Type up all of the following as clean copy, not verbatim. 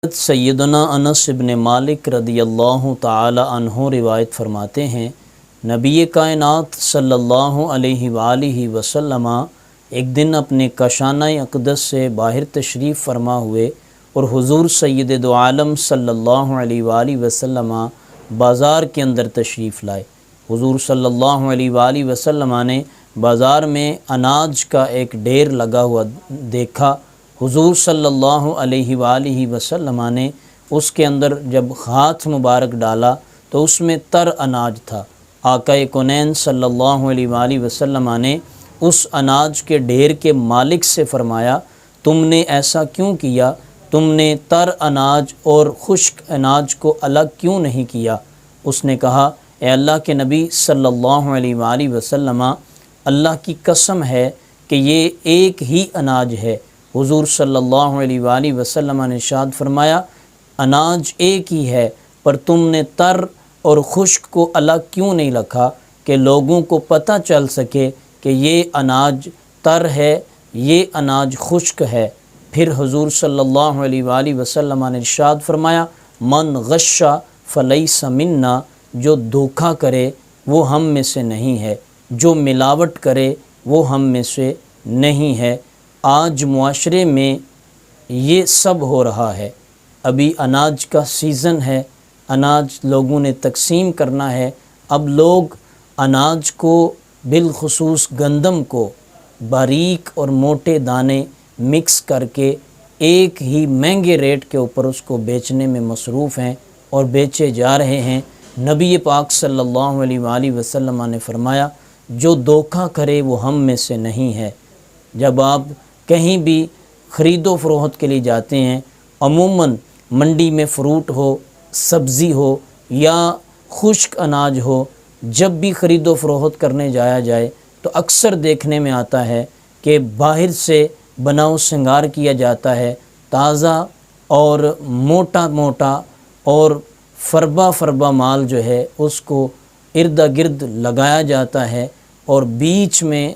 سیدنا انس بن مالک رضی اللہ تعالی عنہ روایت فرماتے ہیں، نبی کائنات صلی اللہ علیہ وآلہ وسلم ایک دن اپنے کاشانہ اقدس سے باہر تشریف فرما ہوئے اور حضور سید دو عالم صلی اللہ علیہ وآلہ وسلم بازار کے اندر تشریف لائے۔ حضور صلی اللہ علیہ وآلہ وسلم نے بازار میں اناج کا ایک ڈھیر لگا ہوا دیکھا۔ حضور صلی اللہ علیہ وآلہ وسلم نے اس کے اندر جب ہاتھ مبارک ڈالا تو اس میں تر اناج تھا۔ آقا کونین صلی اللہ علیہ وآلہ وسلم نے اس اناج کے ڈھیر کے مالک سے فرمایا، تم نے ایسا کیوں کیا؟ تم نے تر اناج اور خشک اناج کو الگ کیوں نہیں کیا؟ اس نے کہا، اے اللہ کے نبی صلی اللہ علیہ وآلہ وسلم، اللہ کی قسم ہے کہ یہ ایک ہی اناج ہے۔ حضور صلی اللہ علیہ وآلہ وسلم نے ارشاد فرمایا، اناج ایک ہی ہے، پر تم نے تر اور خشک کو الگ کیوں نہیں رکھا کہ لوگوں کو پتہ چل سکے کہ یہ اناج تر ہے، یہ اناج خشک ہے۔ پھر حضور صلی اللہ علیہ وآلہ وسلم نے ارشاد فرمایا، من غش فلیس منا، جو دھوکہ کرے وہ ہم میں سے نہیں ہے، جو ملاوٹ کرے وہ ہم میں سے نہیں ہے۔ آج معاشرے میں یہ سب ہو رہا ہے۔ ابھی اناج کا سیزن ہے، اناج لوگوں نے تقسیم کرنا ہے۔ اب لوگ اناج کو بالخصوص گندم کو باریک اور موٹے دانے مکس کر کے ایک ہی مہنگے ریٹ کے اوپر اس کو بیچنے میں مصروف ہیں اور بیچے جا رہے ہیں۔ نبی پاک صلی اللہ علیہ وآلہ وسلم نے فرمایا، جو دھوکہ کرے وہ ہم میں سے نہیں ہے۔ جب آپ کہیں بھی خرید و فروخت کے لیے جاتے ہیں، عموماً منڈی میں فروٹ ہو، سبزی ہو یا خشک اناج ہو، جب بھی خرید و فروخت کرنے جایا جائے تو اکثر دیکھنے میں آتا ہے کہ باہر سے بناؤ سنگار کیا جاتا ہے، تازہ اور موٹا موٹا اور فربا فربا مال جو ہے اس کو ارد گرد لگایا جاتا ہے، اور بیچ میں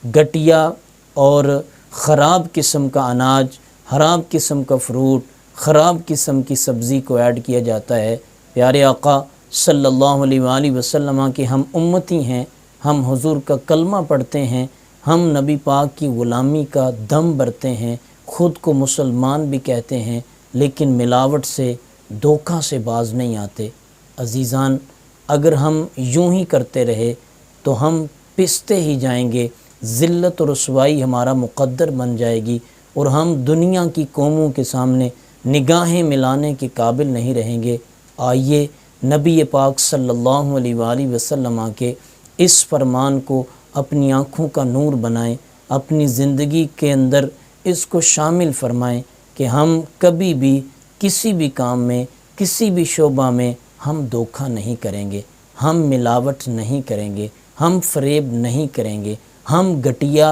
گٹیا اور خراب قسم کا اناج، خراب قسم کا فروٹ، خراب قسم کی سبزی کو ایڈ کیا جاتا ہے۔ پیارے آقا صلی اللہ علیہ وآلہ وسلم کے ہم امتی ہیں، ہم حضور کا کلمہ پڑھتے ہیں، ہم نبی پاک کی غلامی کا دم بھرتے ہیں، خود کو مسلمان بھی کہتے ہیں، لیکن ملاوٹ سے، دھوکہ سے باز نہیں آتے۔ عزیزان، اگر ہم یوں ہی کرتے رہے تو ہم پستے ہی جائیں گے، ذلت و رسوائی ہمارا مقدر بن جائے گی، اور ہم دنیا کی قوموں کے سامنے نگاہیں ملانے کے قابل نہیں رہیں گے۔ آئیے نبی پاک صلی اللہ علیہ وآلہ وسلم کے اس فرمان کو اپنی آنکھوں کا نور بنائیں، اپنی زندگی کے اندر اس کو شامل فرمائیں کہ ہم کبھی بھی کسی بھی کام میں، کسی بھی شعبہ میں ہم دھوکہ نہیں کریں گے، ہم ملاوٹ نہیں کریں گے، ہم فریب نہیں کریں گے، ہم گٹیا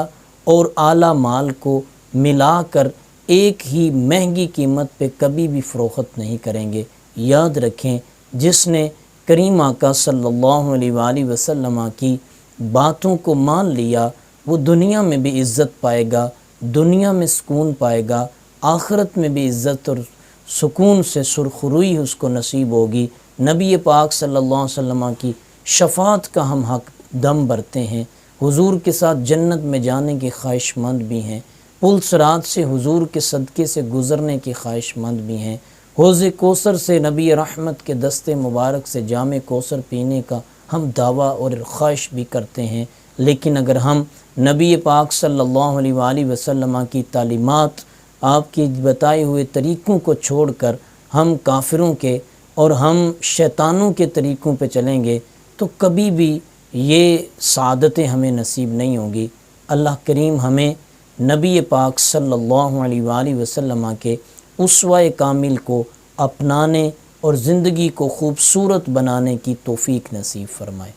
اور اعلیٰ مال کو ملا کر ایک ہی مہنگی قیمت پہ کبھی بھی فروخت نہیں کریں گے۔ یاد رکھیں، جس نے کریم آقا صلی اللہ علیہ وآلہ وسلم کی باتوں کو مان لیا، وہ دنیا میں بھی عزت پائے گا، دنیا میں سکون پائے گا، آخرت میں بھی عزت اور سکون سے سرخروئی اس کو نصیب ہوگی۔ نبی پاک صلی اللہ علیہ وسلم کی شفاعت کا ہم حق دم بھرتے ہیں، حضور کے ساتھ جنت میں جانے کے خواہش مند بھی ہیں، پل صراط سے حضور کے صدقے سے گزرنے کے خواہش مند بھی ہیں، حوض کوثر سے نبی رحمت کے دستے مبارک سے جام کوثر پینے کا ہم دعویٰ اور خواہش بھی کرتے ہیں۔ لیکن اگر ہم نبی پاک صلی اللہ علیہ وآلہ وسلم کی تعلیمات، آپ کے بتائے ہوئے طریقوں کو چھوڑ کر ہم کافروں کے اور ہم شیطانوں کے طریقوں پہ چلیں گے تو کبھی بھی یہ سعادتیں ہمیں نصیب نہیں ہوں گی۔ اللہ کریم ہمیں نبی پاک صلی اللہ علیہ وآلہ وسلم کے اسوہ کامل کو اپنانے اور زندگی کو خوبصورت بنانے کی توفیق نصیب فرمائے۔